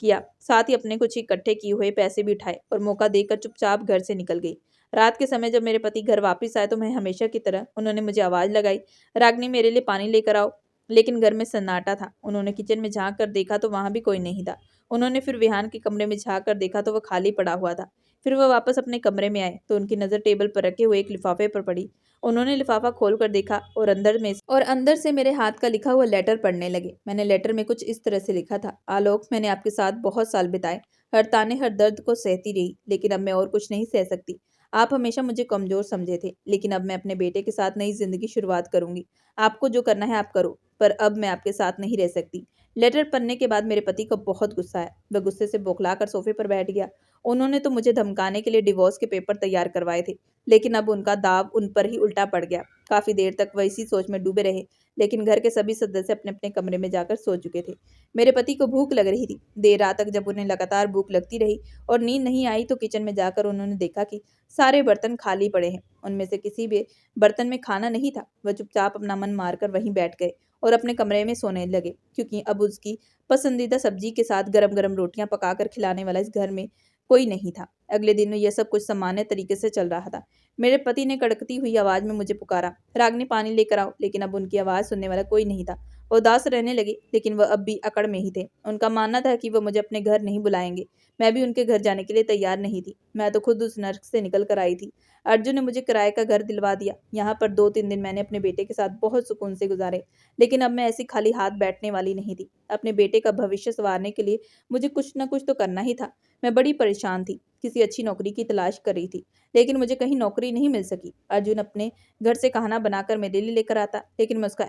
किया। साथ ही अपने कुछ इकट्ठे किए हुए पैसे भी उठाए और मौका देकर चुपचाप घर से निकल गई। रात के समय जब मेरे पति घर वापस आए तो मैं हमेशा की तरह उन्होंने मुझे आवाज़ लगाई, रागिनी मेरे लिए पानी लेकर आओ। लेकिन घर में सन्नाटा था। उन्होंने किचन में झांक कर देखा तो वहां भी कोई नहीं था। उन्होंने फिर विहान के कमरे में झांक कर देखा तो वह खाली पड़ा हुआ था। फिर वह वापस अपने कमरे में आए तो उनकी नज़र टेबल पर रखे हुए एक लिफाफे पर पड़ी। उन्होंने लिफाफा खोल कर देखा और अंदर से मेरे हाथ का लिखा हुआ लेटर पढ़ने लगे। मैंने लेटर में कुछ इस तरह से लिखा था, आलोक, मैंने आपके साथ बहुत साल बिताए, हर ताने हर दर्द को सहती रही, लेकिन अब मैं और कुछ नहीं सह सकती। आप हमेशा मुझे कमजोर समझे थे, लेकिन अब मैं अपने बेटे के साथ नई जिंदगी शुरुआत करूंगी। आपको जो करना है आप करो, पर अब मैं आपके साथ नहीं रह सकती। लेटर पढ़ने के बाद मेरे पति को बहुत गुस्सा आया। वह गुस्से से बौखलाकर सोफे पर बैठ गया। उन्होंने तो मुझे धमकाने के लिए डिवोर्स के पेपर तैयार करवाए थे, लेकिन अब उनका दाव उन पर ही उल्टा पड़ गया। काफी देर तक वह इसी सोच में डूबे रहे, लेकिन घर के सभी सदस्य अपने अपने कमरे में जाकर सो चुके थे। मेरे पति को भूख लग रही थी। देर रात तक जब उन्हें लगातार भूख लगती रही और नींद नहीं आई तो किचन में जाकर उन्होंने देखा कि सारे बर्तन खाली पड़े हैं। उनमें से किसी भी बर्तन में खाना नहीं था। वह चुपचाप अपना मन मारकर वहीं बैठ गए और अपने कमरे में सोने लगे, क्योंकि अब उसकी पसंदीदा सब्जी के साथ गरम गरम रोटियां पकाकर खिलाने वाला इस घर में कोई नहीं था। अगले दिन में यह सब कुछ सामान्य तरीके से चल रहा था। मेरे पति ने कड़कती हुई आवाज में मुझे पुकारा, रागिनी पानी लेकर आओ, लेकिन अब उनकी आवाज सुनने वाला कोई नहीं था। वो उदास रहने लगे, लेकिन वह अब भी अकड़ में ही थे। उनका मानना था कि वह मुझे अपने घर नहीं बुलाएंगे। मैं भी उनके घर जाने के लिए तैयार नहीं थी। मैं तो खुद उस नर्क से निकल कर आई थी। अर्जुन ने मुझे किराए का घर दिलवा दिया। यहाँ पर 2-3 दिन मैंने अपने बेटे के साथ बहुत सुकून से गुजारे, लेकिन अब मैं ऐसी खाली हाथ बैठने वाली नहीं थी। अपने बेटे का भविष्य संवारने के लिए मुझे कुछ न कुछ तो करना ही था। मैं बड़ी परेशान थी, किसी अच्छी नौकरी की तलाश कर रही थी, लेकिन मुझे कहीं नौकरी नहीं मिल सकी। अर्जुन अपने घर से खाना बनाकर मेरे लिए लेकर आता, लेकिन मैं उसका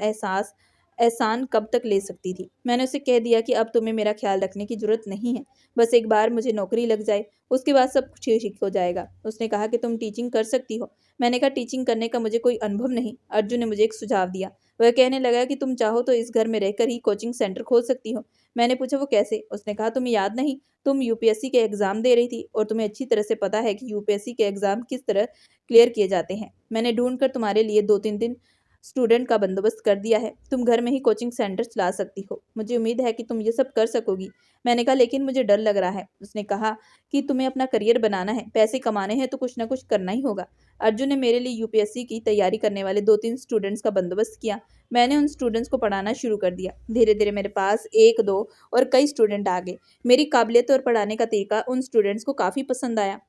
एहसान कब तक ले सकती थी। मैंने उसे कह दिया कि अब तुम्हें मेरा ख्याल रखने की जरूरत नहीं है, बस एक बार मुझे नौकरी लग जाए, उसके बाद सब कुछ ठीक हो जाएगा। उसने कहा कि तुम टीचिंग कर सकती हो। मैंने कहा, टीचिंग करने का मुझे कोई अनुभव नहीं। अर्जुन ने मुझे एक सुझाव दिया। वह कहने लगा कि तुम चाहो तो इस घर में रहकर ही कोचिंग सेंटर खोल सकती हो। मैंने पूछा, वो कैसे। उसने कहा, तुम्हें याद नहीं, तुम यूपीएससी के एग्जाम दे रही थी और तुम्हें अच्छी तरह से पता है कि यूपीएससी के एग्जाम किस तरह क्लियर किए जाते हैं। मैंने ढूंढ कर तुम्हारे लिए 2-3 दिन स्टूडेंट का बंदोबस्त कर दिया है। तुम घर में ही कोचिंग सेंटर चला सकती हो। मुझे उम्मीद है कि तुम ये सब कर सकोगी। मैंने कहा लेकिन मुझे डर लग रहा है। उसने कहा कि तुम्हें अपना करियर बनाना है, पैसे कमाने हैं तो कुछ ना कुछ करना ही होगा। अर्जुन ने मेरे लिए यूपीएससी की तैयारी करने वाले 2-3 स्टूडेंट्स का बंदोबस्त किया। मैंने उन स्टूडेंट्स को पढ़ाना शुरू कर दिया। धीरे धीरे मेरे पास 1-2 और कई स्टूडेंट आ गए। मेरी काबिलियत और पढ़ाने का तरीका उन स्टूडेंट्स को काफ़ी पसंद आया।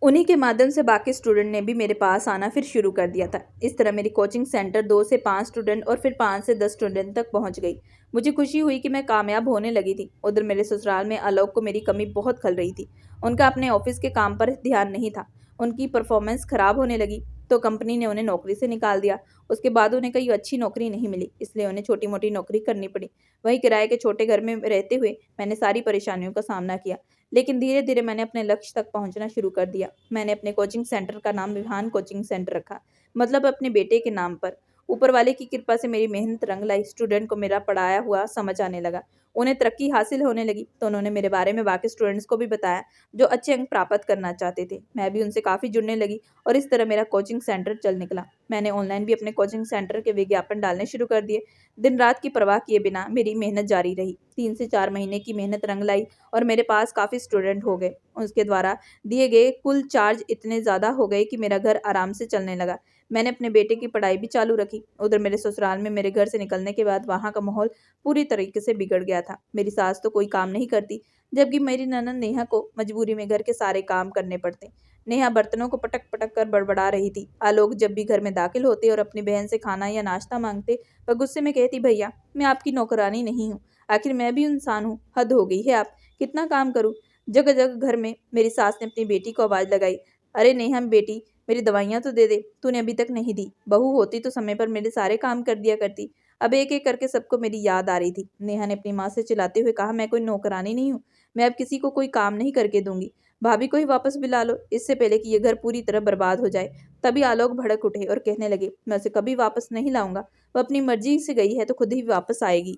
उन्हीं के माध्यम से बाकी स्टूडेंट ने भी मेरे पास आना फिर शुरू कर दिया था। इस तरह मेरी कोचिंग सेंटर 2 से 5 स्टूडेंट और फिर 5 से 10 स्टूडेंट तक पहुंच गई। मुझे खुशी हुई कि मैं कामयाब होने लगी थी। उधर मेरे ससुराल में आलोक को मेरी कमी बहुत खल रही थी। उनका अपने ऑफिस के काम पर ध्यान नहीं था। उनकी परफॉर्मेंस खराब होने लगी तो कंपनी ने उन्हें नौकरी से निकाल दिया। उसके बाद उन्हें कोई अच्छी नौकरी नहीं मिली, इसलिए उन्हें छोटी मोटी नौकरी करनी पड़ी। वहीं किराए के छोटे घर में रहते हुए मैंने सारी परेशानियों का सामना किया, लेकिन धीरे धीरे मैंने अपने लक्ष्य तक पहुंचना शुरू कर दिया। मैंने अपने कोचिंग सेंटर का नाम विहान कोचिंग सेंटर रखा, मतलब अपने बेटे के नाम पर। ऊपर वाले की कृपा से मेरी मेहनत रंग लाई। स्टूडेंट को मेरा पढ़ाया हुआ समझ आने लगा। उन्हें तरक्की हासिल होने लगी तो उन्होंने मेरे बारे में बाकी स्टूडेंट्स को भी बताया जो अच्छे अंक प्राप्त करना चाहते थे। मैं भी उनसे काफ़ी जुड़ने लगी और इस तरह मेरा कोचिंग सेंटर चल निकला। मैंने ऑनलाइन भी अपने कोचिंग सेंटर के विज्ञापन डालने शुरू कर दिए। दिन रात की परवाह किए बिना मेरी मेहनत जारी रही। 3 से 4 महीने की मेहनत रंग लाई और मेरे पास काफ़ी स्टूडेंट हो गए। उसके द्वारा दिए गए कुल चार्ज इतने ज़्यादा हो गए कि मेरा घर आराम से चलने लगा। मैंने अपने बेटे की पढ़ाई भी चालू रखी। उधर मेरे ससुराल में मेरे घर से निकलने के बाद वहाँ का माहौल पूरी तरीके से बिगड़ गया था। मेरी सास तो कोई काम नहीं करती, जबकि मेरी ननद नेहा को मजबूरी में घर के सारे काम करने पड़ते। नेहा बर्तनों को पटक पटक कर बड़बड़ा रही थी। आलोक जब भी घर में दाखिल होते और अपनी बहन से खाना या नाश्ता मांगते, वह गुस्से में कहती, भैया मैं आपकी नौकरानी नहीं हूँ, आखिर मैं भी इंसान हूँ, हद हो गई है आप, कितना काम करूँ। जगह जगह घर में मेरी सास ने अपनी बेटी को आवाज़ लगाई, अरे नेहा बेटी, मेरी दवाइयाँ तो दे दे, तूने अभी तक नहीं दी। बहू होती तो समय पर मेरे सारे काम कर दिया करती। अब एक एक करके सबको मेरी याद आ रही थी। नेहा ने अपनी माँ से चिल्लाते हुए कहा, मैं कोई नौकरानी नहीं हूँ, मैं अब किसी को कोई काम नहीं करके दूंगी। भाभी को ही वापस बुला लो, इससे पहले कि ये घर पूरी तरह बर्बाद हो जाए। तभी आलोक भड़क उठे और कहने लगे, मैं उसे कभी वापस नहीं लाऊंगा, वो अपनी मर्जी से गई है तो खुद ही वापस आएगी।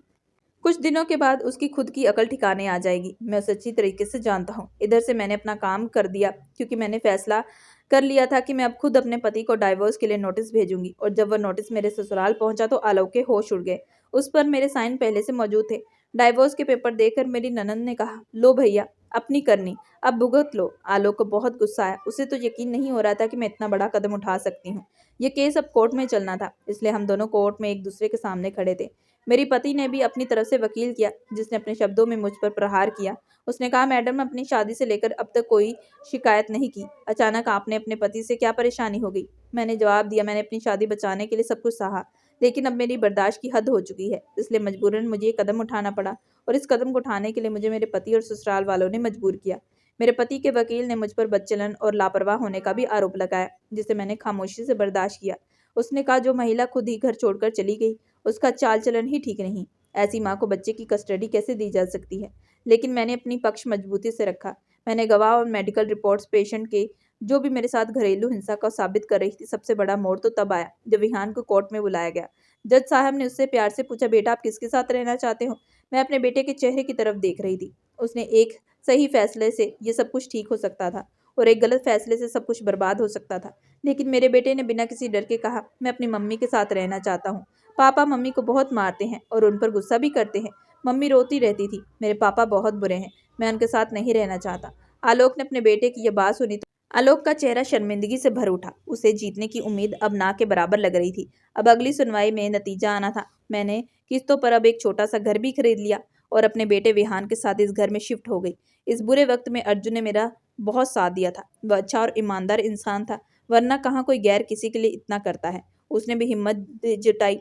कुछ दिनों के बाद उसकी खुद की अकल ठिकाने आ जाएगी, मैं उसे अच्छी तरीके से जानता हूँ। इधर से मैंने अपना काम कर दिया, क्योंकि मैंने फैसला कर लिया था कि मैं अब खुद अपने पति को डाइवोर्स के लिए नोटिस भेजूंगी। और जब वह नोटिस मेरे ससुराल पहुंचा तो आलोक के होश उड़ गए। उस पर मेरे साइन पहले से मौजूद थे। डाइवोर्स के पेपर देखकर मेरी ननद ने कहा, लो भैया, अपनी करनी अब भुगत लो। आलोक को बहुत गुस्सा आया। उसे तो यकीन नहीं हो रहा था कि मैं इतना बड़ा कदम उठा सकती हूँ। ये केस अब कोर्ट में चलना था, इसलिए हम दोनों कोर्ट में एक दूसरे के सामने खड़े थे। मेरी पति ने भी अपनी तरफ से वकील किया, जिसने अपने शब्दों में मुझ पर प्रहार किया। उसने कहा, मैडम अपनी शादी से लेकर अब तक कोई शिकायत नहीं की, अचानक आपने अपने पति से क्या परेशानी हो गई। मैंने जवाब दिया, मैंने अपनी शादी बचाने के लिए सब कुछ सहा, लेकिन अब मेरी बर्दाश्त की हद हो चुकी है, इसलिए मजबूरन मुझे ये कदम उठाना पड़ा। और इस कदम को उठाने के लिए मुझे मेरे पति और ससुराल वालों ने मजबूर किया। मेरे पति के वकील ने मुझ पर बदचलन और लापरवाह होने का भी आरोप लगाया, जिसे मैंने खामोशी से बर्दाश्त किया। उसने कहा, जो महिला खुद ही घर छोड़कर चली गई, उसका चाल चलन ही ठीक नहीं, ऐसी माँ को बच्चे की कस्टडी कैसे दी जा सकती है। लेकिन मैंने अपनी पक्ष मजबूती से रखा। मैंने गवाह और मेडिकल रिपोर्ट्स, पेशेंट के जो भी मेरे साथ घरेलू हिंसा का साबित कर रही थी। सबसे बड़ा मोड़ तो तब आया जब विहान को कोर्ट में बुलाया गया। जज साहब ने उससे प्यार से पूछा, बेटा आप किसके साथ रहना चाहते हो। मैं अपने बेटे के चेहरे की तरफ देख रही थी। उसने एक सही फैसले से ये सब कुछ ठीक हो सकता था और एक गलत फैसले से सब कुछ बर्बाद हो सकता था। लेकिन मेरे बेटे ने बिना किसी डर के कहा, मैं अपनी मम्मी के साथ रहना चाहता हूँ। पापा मम्मी को बहुत मारते हैं और उन पर गुस्सा भी करते हैं। मम्मी रोती रहती थी। मेरे पापा बहुत बुरे हैं, मैं उनके साथ नहीं रहना चाहता। आलोक ने अपने बेटे की यह बात सुनी तो आलोक का चेहरा शर्मिंदगी से भर उठा। उसे जीतने की उम्मीद अब ना के बराबर लग रही थी। अब अगली सुनवाई में नतीजा आना था। मैंने किस्तों पर अब एक छोटा सा घर भी खरीद लिया और अपने बेटे विहान के साथ इस घर में शिफ्ट हो गई। इस बुरे वक्त में अर्जुन ने मेरा बहुत साथ दिया था। वह अच्छा और ईमानदार इंसान था, वरना कहाँ कोई गैर किसी के लिए इतना करता है। उसने भी हिम्मत जुटाई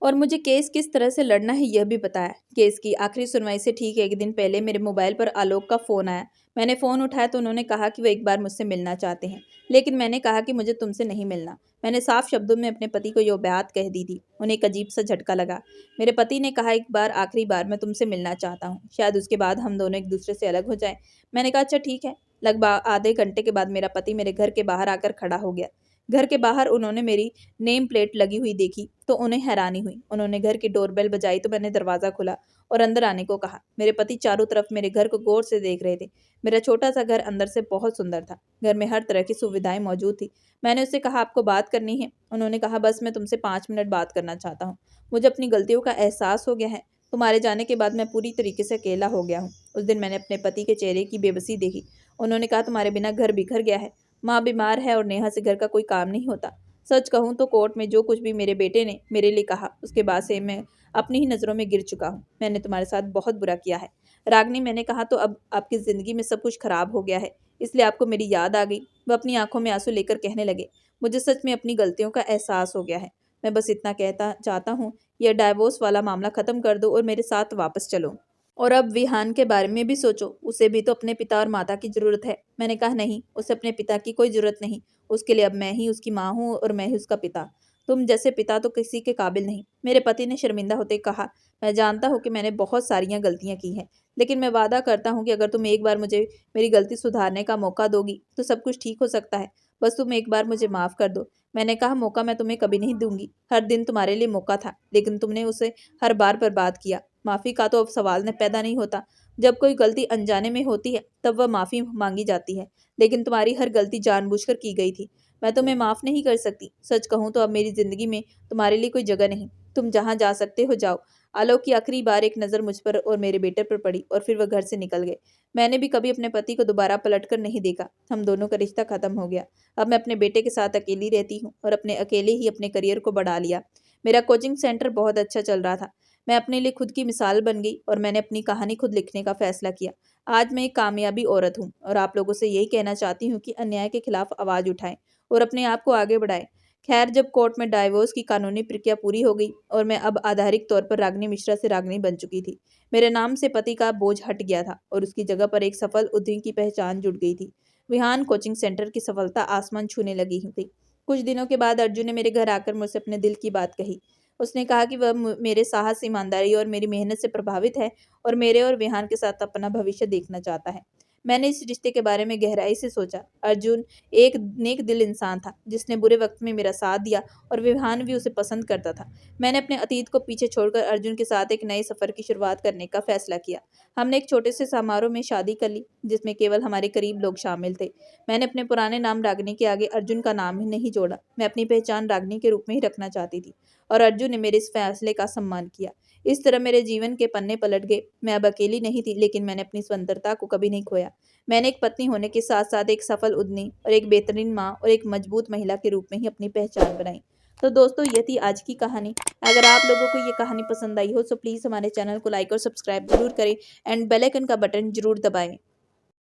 और मुझे केस किस तरह से लड़ना है यह भी बताया। केस की आखिरी सुनवाई से ठीक एक दिन पहले मेरे मोबाइल पर आलोक का फ़ोन आया। मैंने फ़ोन उठाया तो उन्होंने कहा कि वो एक बार मुझसे मिलना चाहते हैं, लेकिन मैंने कहा कि मुझे तुमसे नहीं मिलना। मैंने साफ शब्दों में अपने पति को यह बात कह दी थी। उन्हें एक अजीब सा झटका लगा। मेरे पति ने कहा, एक बार आखिरी बार मैं तुमसे मिलना चाहता हूँ, शायद उसके बाद हम दोनों एक दूसरे से अलग हो जाएं। मैंने कहा, अच्छा ठीक है। लगभग आधे घंटे के बाद मेरा पति मेरे घर के बाहर आकर खड़ा हो गया। घर के बाहर उन्होंने मेरी नेम प्लेट लगी हुई देखी तो उन्हें हैरानी हुई। उन्होंने घर की डोरबेल बजाई तो मैंने दरवाज़ा खोला और अंदर आने को कहा। मेरे पति चारों तरफ मेरे घर को गौर से देख रहे थे। मेरा छोटा-सा घर अंदर से बहुत सुंदर था। घर में हर तरह की सुविधाएँ मौजूद थी। मैंने उससे कहा, आपको बात करनी है? उन्होंने कहा, बस मैं तुमसे 5 मिनट बात करना चाहता हूँ। मुझे अपनी गलतियों का एहसास हो गया है। तुम्हारे जाने के बाद मैं पूरी तरीके से अकेला हो गया हूँ। उस दिन मैंने अपने पति के चेहरे की बेबसी देखी। उन्होंने कहा, तुम्हारे बिना घर बिखर गया है। माँ बीमार है और नेहा से घर का कोई काम नहीं होता। सच कहूँ तो कोर्ट में जो कुछ भी मेरे बेटे ने मेरे लिए कहा, उसके बाद से मैं अपनी ही नज़रों में गिर चुका हूँ। मैंने तुम्हारे साथ बहुत बुरा किया है। रागिनी, मैंने कहा, तो अब आपकी ज़िंदगी में सब कुछ खराब हो गया है, इसलिए आपको मेरी याद आ गई। वह अपनी आंखों में आंसू लेकर कहने लगे, मुझे सच में अपनी गलतियों का एहसास हो गया है। मैं बस इतना कहता चाहता हूँ, यह डाइवोर्स वाला मामला ख़त्म कर दो और मेरे साथ वापस चलो। और अब विहान के बारे में भी सोचो, उसे भी तो अपने पिता और माता की ज़रूरत है। मैंने कहा, नहीं, उसे अपने पिता की कोई ज़रूरत नहीं। उसके लिए अब मैं ही उसकी माँ हूँ और मैं ही उसका पिता। तुम जैसे पिता तो किसी के काबिल नहीं। मेरे पति ने शर्मिंदा होते कहा, मैं जानता हूँ कि मैंने बहुत सारियाँ गलतियाँ की हैं, लेकिन मैं वादा करता हूँ कि अगर तुम एक बार मुझे मेरी गलती सुधारने का मौका दोगी तो सब कुछ ठीक हो सकता है। बस तुम एक बार मुझे माफ़ कर दो। मैंने कहा, मौका मैं तुम्हें कभी नहीं दूंगी। हर दिन तुम्हारे लिए मौका था, लेकिन तुमने उसे हर बार बर्बाद किया। माफ़ी का तो अब सवाल न पैदा नहीं होता। जब कोई गलती अनजाने में होती है तब वह माफ़ी मांगी जाती है, लेकिन तुम्हारी हर गलती जानबूझकर की गई थी। मैं तुम्हें माफ़ नहीं कर सकती। सच कहूँ तो अब मेरी ज़िंदगी में तुम्हारे लिए कोई जगह नहीं। तुम जहाँ जा सकते हो जाओ। आलोक की आखिरी बार एक नज़र मुझ पर और मेरे बेटे पर पड़ी और फिर वह घर से निकल गए। मैंने भी कभी अपने पति को दोबारा पलट कर नहीं देखा। हम दोनों का रिश्ता खत्म हो गया। अब मैं अपने बेटे के साथ अकेली रहती हूँ और अपने अकेले ही अपने करियर को बढ़ा लिया। मेरा कोचिंग सेंटर बहुत अच्छा चल रहा था। मैं अपने लिए खुद की मिसाल बन गई और मैंने अपनी कहानी खुद लिखने का फैसला किया। आज मैं एक कामयाबी औरत हूँ और आप लोगों से यही कहना चाहती हूँ कि अन्याय के खिलाफ आवाज़ उठाएं और अपने आप को आगे बढ़ाएं। खैर, जब कोर्ट में डाइवोर्स की कानूनी प्रक्रिया पूरी हो गई और मैं अब आधारिक तौर पर रागिनी मिश्रा से रागिनी बन चुकी थी, मेरे नाम से पति का बोझ हट गया था और उसकी जगह पर एक सफल उद्यमी की पहचान जुड़ गई थी। विहान कोचिंग सेंटर की सफलता आसमान छूने लगी थी। कुछ दिनों के बाद अर्जुन ने मेरे घर आकर मुझसे अपने दिल की बात कही। उसने कहा कि वह मेरे साहस, ईमानदारी और मेरी मेहनत से प्रभावित है और मेरे और विहान के साथ अपना भविष्य देखना चाहता है। मैंने इस रिश्ते के बारे में गहराई से सोचा। अर्जुन एक नेक दिल इंसान था जिसने बुरे वक्त में मेरा साथ दिया और विहान भी उसे पसंद करता था। मैंने अपने अतीत को पीछे छोड़कर अर्जुन के साथ एक नए सफ़र की शुरुआत करने का फैसला किया। हमने एक छोटे से समारोह में शादी कर ली जिसमें केवल हमारे करीब लोग शामिल थे। मैंने अपने पुराने नाम रागिनी के आगे अर्जुन का नाम ही नहीं जोड़ा। मैं अपनी पहचान रागिनी के रूप में ही रखना चाहती थी और अर्जुन ने मेरे इस फैसले का सम्मान किया। इस तरह मेरे जीवन के पन्ने पलट गए। मैं अब अकेली नहीं थी, लेकिन मैंने अपनी स्वतंत्रता को कभी नहीं खोया। मैंने एक पत्नी होने के साथ-साथ एक सफल उद्यमी और एक बेहतरीन माँ और एक मजबूत महिला के रूप में ही अपनी पहचान बनाई। तो दोस्तों, ये थी आज की कहानी। अगर आप लोगों को ये कहानी पसंद आई हो तो प्लीज़ हमारे चैनल को लाइक और सब्सक्राइब ज़रूर करें एंड बेल आइकन का बटन ज़रूर दबाएँ।